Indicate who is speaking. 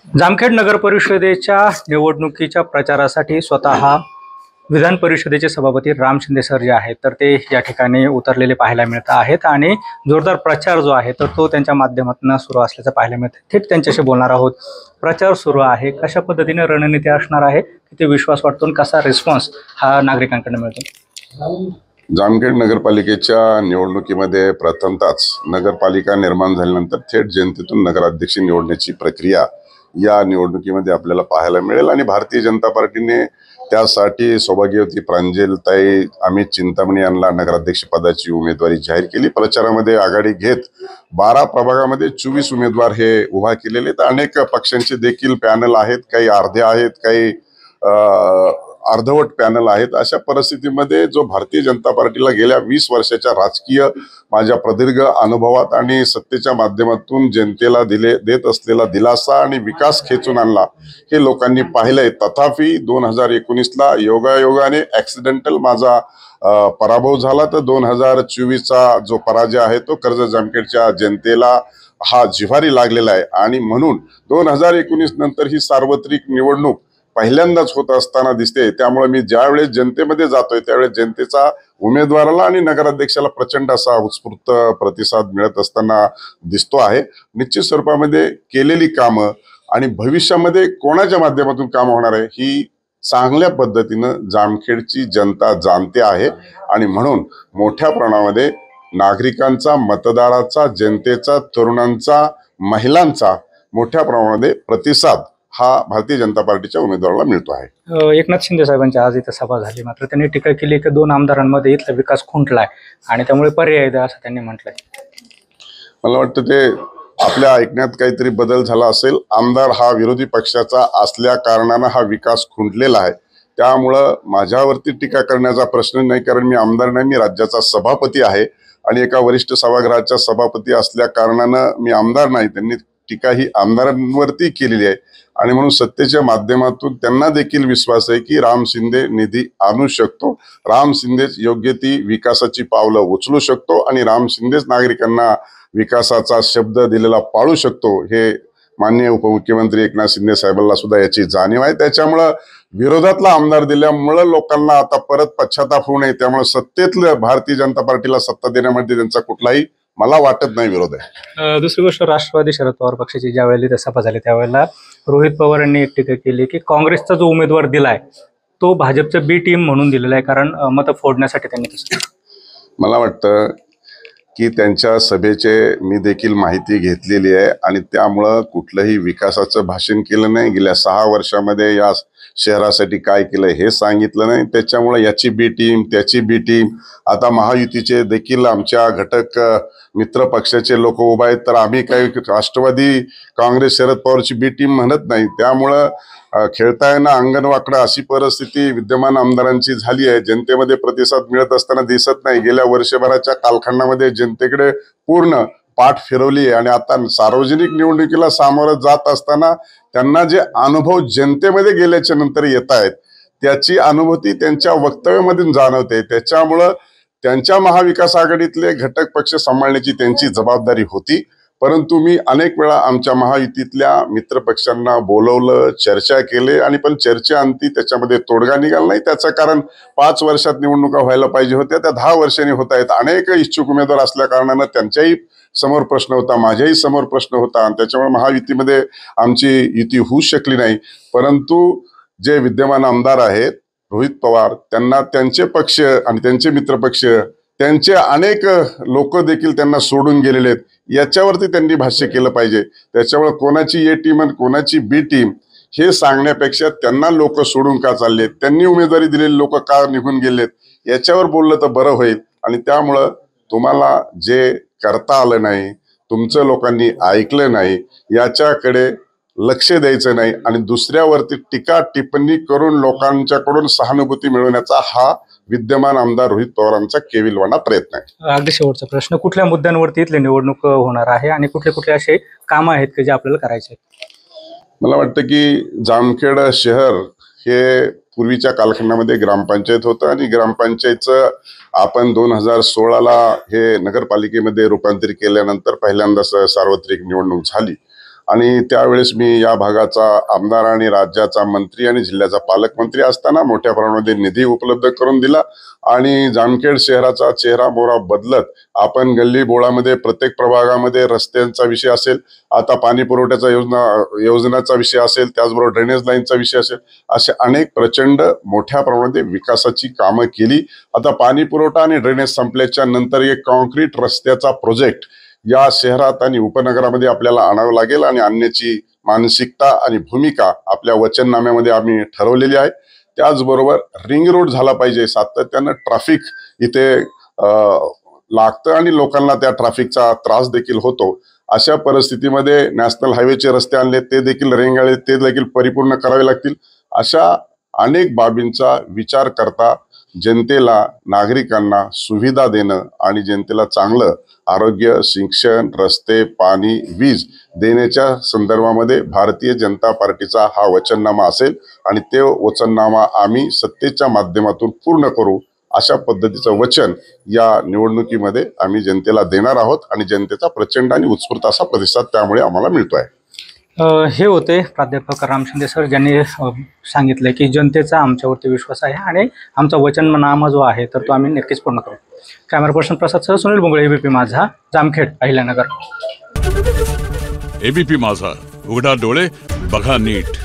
Speaker 1: जामखेड नगर परिषदेच्या निवडणुकीच्या प्रचारासाठी स्वतः विधान परिषदेचे सभापती राम शिंदे सर जे आहेत तर ते या ठिकाणी उतरलेले पाहायला मिळत आहेत आणि जोरदार प्रचार जो आहे तर तो त्यांच्या माध्यमातून सुरू असल्याचं पाहायला मिळतं। थेट त्यांच्याशी बोलणार आहोत। प्रचार सुरू आहे, कशा पद्धतीने रणनीती असणार आहे, किती विश्वास वाटतो आणि कसा रिस्पॉन्स हा नागरिकांकडून मिळतो?
Speaker 2: जामखेड नगरपालिकेच्या निवडणुकीमध्ये प्रथमतःच नगरपालिका निर्माण झाल्यानंतर थेट जनतेतून नगराध्यक्ष निवडण्याची प्रक्रिया या निवडणुकीमध्ये आपल्याला पाहायला मिळेल आणि भारतीय जनता पार्टीने त्यासाठी सौभाग्यवती प्रांजलताई अमित चिंतामणी यांना नगराध्यक्ष पदाची उमेदवारी जाहीर केली। प्रचारामध्ये आघाडी घेत 12 प्रभागामध्ये 24 उमेदवार हे उभा केलेले, तर अनेक पक्षांचे देखील पॅनल आहेत, काही अर्धे आहेत, काही अर्धवट पॅनल आहेत। अशा परिस्थितीमध्ये जो भारतीय जनता पार्टीला गेल्या 20 वर्षाच्या राजकीय माझ्या प्रदीर्घ अनुभवात आणि सत्तेच्या माध्यमातून जनतेला देत असलेला दिलासा आणि विकास खेचून आणला हे लोकांनी पाहिलंय। तथापि 2019ला योगायोगाने ऍक्सिडेंटल माझा पराभव झाला, तर 2024चा जो पराजय आहे तो कर्जत जामखेडच्या जनतेला हा जिव्हारी लागलेला आहे आणि म्हणून 2019 नंतर ही सार्वत्रिक निवडणूक पहिल्यांदाच होत असताना दिसते। त्यामुळे मी ज्यावेळेस जनतेमध्ये जातोय त्यावेळेस जनतेचा उमेदवाराला आणि नगराध्यक्षाला प्रचंड असा उत्स्फूर्त प्रतिसाद मिळत असताना दिसतो आहे। निश्चित स्वरूपामध्ये केलेली कामं आणि भविष्यामध्ये कोणाच्या माध्यमातून काम होणार आहे ही चांगल्या पद्धतीनं जामखेडची जनता जाणते आहे आणि म्हणून मोठ्या प्रमाणामध्ये नागरिकांचा, मतदाराचा, जनतेचा, तरुणांचा, महिलांचा मोठ्या प्रमाणामध्ये प्रतिसाद हा भारतीय जनता पार्टीच्या उमेदवाराला मिळतो आहे।
Speaker 1: एकनाथ शिंदे साहेबांची आज इथं सभा झाली, मात्र त्यांनी टीका केली की 2 आमदारांमध्ये इथला विकास खुंटलाय आणि त्यामुळे पर्याय द्या असं त्यांनी म्हटलंय।
Speaker 2: मला वाटतं ते आपल्या ऐकण्यात काहीतरी बदल झाला असेल। आमदार हा विरोधी पक्षाचा असल्या कारणानं हा विकास खुंटलेला आहे, त्यामुळं माझ्यावरती टीका करण्याचा प्रश्न नाही, कारण मी आमदार नाही, मी राज्याचा सभापती आहे आणि एका वरिष्ठ सभागृहाचा सभापती असल्या कारणानं मी आमदार नाही। त्यांनी टीका ही आमदारांवरती केलेली आहे आणि म्हणून सत्तेच्या माध्यमातून त्यांना देखील विश्वास आहे की राम शिंदे निधी आणू शकतो, राम शिंदेच योग्य ती विकासाची पावलं उचलू शकतो आणि राम शिंदेच नागरिकांना विकासाचा शब्द दिलेला पाळू शकतो। हे माननीय उपमुख्यमंत्री एकनाथ शिंदे साहेबांना सुद्धा याची जाणीव आहे। त्याच्यामुळं विरोधातला आमदार दिल्यामुळं लोकांना आता परत पश्चाताप होऊ नये, त्यामुळे सत्तेतलं भारतीय जनता पार्टीला सत्ता देण्यामध्ये त्यांचा कुठलाही मला वाटत नाही विरोध आहे।
Speaker 1: दुसरी गोष्ट, राष्ट्रवादी शरद पवार पक्षाची ज्यावेळेला इथं सभा झाली त्यावेळेला रोहित पवार यांनी एक टीका केली की काँग्रेसचा जो उमेदवार दिलाय तो भाजपचं बी टीम म्हणून दिलेला आहे, कारण मतं फोडण्यासाठी त्यांनी तसं।
Speaker 2: मला वाटतं की त्यांच्या सभेचे मी देखील माहिती घेतलेली आहे आणि त्यामुळं कुठलंही विकासाचं भाषण केलं नाही, गेल्या 6 वर्षामध्ये या शहरासाठी काय केलं हे सांगितलं नाही। त्याच्यामुळे याची बी टीम, त्याची बी टीम, आता महायुतीचे देखील आमच्या घटक मित्र पक्षाचे लोक उभा आहेत, तर आम्ही काही राष्ट्रवादी काँग्रेस शरद पवारची बी टीम म्हणत नाही। त्यामुळं खेळताना अंगण वाकडं अशी परिस्थिती विद्यमान आमदारांची झाली आहे। जनतेमध्ये प्रतिसाद मिळत असताना दिसत नाही। गेल्या वर्षभराच्या कालखंडामध्ये जनतेकडे पूर्ण पाठ फिरवली आहे आणि आता सार्वजनिक निवडणुकीला सामोरं जात असताना त्यांना जे अनुभव जनतेमध्ये गेल्याच्या नंतर येत आहेत त्याची अनुभूती त्यांच्या वक्तव्यामधून जाणवते। त्याच्यामुळं त्यांच्या महाविकास आघाडीतले घटक पक्ष सांभाळण्याची त्यांची जबाबदारी होती, परंतु मी अनेक वेळा आमच्या महायुतीतल्या मित्र पक्षांना बोलवलं, चर्चा केले आणि पण चर्चेअंती त्याच्यामध्ये तोडगा निघाला नाही। त्याचं कारण 5 वर्षात निवडणुका व्हायला पाहिजे होत्या, त्या 10 वर्षांनी होत आहेत। अनेक इच्छुक उमेदवार असल्या कारणानं त्यांच्याही समोर प्रश्न होता, माझ्याही समोर प्रश्न होता आणि त्याच्यामुळे महायुतीमध्ये आमची युती होऊ शकली नाही। परंतु जे विद्यमान आमदार आहेत रोहित पवार, त्यांना त्यांचे पक्ष आणि त्यांचे मित्रपक्ष, त्यांचे अनेक लोक देखील त्यांना सोडून गेलेले आहेत, याच्यावरती त्यांनी भाष्य केलं पाहिजे। त्याच्यामुळे कोणाची ए टीम आणि कोणाची बी टीम हे सांगण्यापेक्षा त्यांना लोक सोडून का चाललेत, त्यांनी उमेदवारी दिलेले लोक का निघून गेलेत याच्यावर बोललं तर बरं होईल। आणि त्यामुळं तुम्हाला जे करता आलं नाही, तुमचं लोकांनी ऐकलं नाही, याच्याकडे लक्ष द्यायचं नाही आणि दुसऱ्यावरती टीका टिप्पणी करून लोकांच्याकडून सहानुभूती मिळवण्याचा हा विद्यमान आमदार रोहित पवारांचा केविलवाणा प्रयत्न आहे।
Speaker 1: अगदी शेवटचा प्रश्न, कुठल्या मुद्द्यांवरती इथली निवडणूक होणार आहे आणि कुठले कुठले असे कामं आहेत की जे आपल्याला करायचे आहेत?
Speaker 2: मला वाटतं की जामखेड शहर हे पूर्वीच्या कालखंडामध्ये ग्रामपंचायत होतं आणि ग्रामपंचायतचं आपण 2016ला हे नगरपालिकेमध्ये रूपांतरित केल्यानंतर पहिल्यांदा सार्वत्रिक निवडणूक झाली आणि त्यावेळेस मी या भागाचा आमदार आणि राज्याचा मंत्री आणि जिल्ह्याचा पालकमंत्री असताना मोठ्या प्रमाणामध्ये निधी उपलब्ध करून दिला आणि जामखेड शहराचा चेहरा मोहरा बदलत आपण गल्ली बोळामध्ये प्रत्येक प्रभागामध्ये रस्त्यांचा विषय असेल, आता पाणी पुरवठ्याचा योजनाचा विषय असेल, त्याचबरोबर ड्रेनेज लाईनचा विषय असेल, असे अनेक प्रचंड मोठ्या प्रमाणामध्ये विकासाची कामं केली. आता पाणी पुरवठा आणि ड्रेनेज संपल्याच्या नंतर एक कॉन्क्रीट रस्त्याचा प्रोजेक्ट या शहरात आणि उपनगरामध्ये आपल्याला आणावं लागेल आणि आणण्याची मानसिकता आणि भूमिका आपल्या वचननाम्यामध्ये आम्ही ठरवलेली आहे. त्याचबरोबर रिंग रोड झाला पाहिजे. सातत्यानं ट्रॅफिक इथे लागतं आणि लोकांना त्या ट्रॅफिकचा त्रास देखील होतो. अशा परिस्थितीमध्ये नॅशनल हायवेचे रस्ते आणले, ते देखील रेंगाळले, ते देखील परिपूर्ण करावे लागतील. अशा अनेक बाबींचा विचार करता जनतेला, नागरिकांना सुविधा देणं आणि जनतेला चांगलं आरोग्य, शिक्षण, रस्ते, पाणी, वीज देण्याच्या संदर्भामध्ये भारतीय जनता पार्टीचा हा वचननामा असेल आणि ते वचननामा आम्ही सत्तेच्या माध्यमातून पूर्ण करू अशा पद्धतीचं वचन या निवडणुकीमध्ये आम्ही जनतेला देणार आहोत आणि जनतेचा प्रचंड आणि उत्स्फूर्त असा प्रतिसाद त्यामुळे आम्हाला मिळतो आहे.
Speaker 1: हे होते प्राध्यापक राम शिंदे सर, ज्यांनी सांगितले की जनतेचा आमच्यावरती विश्वास आहे आणि आमचा वचननामा जो आहे तर तो आम्ही नक्कीच पूर्ण करू. कॅमेरा पर्सन प्रसाद सह सुनील बुंगळे, एबीपी माझा, जामखेड, अहिल्यानगर.
Speaker 3: एबीपी माझा, उघडा डोळे बघा नीट.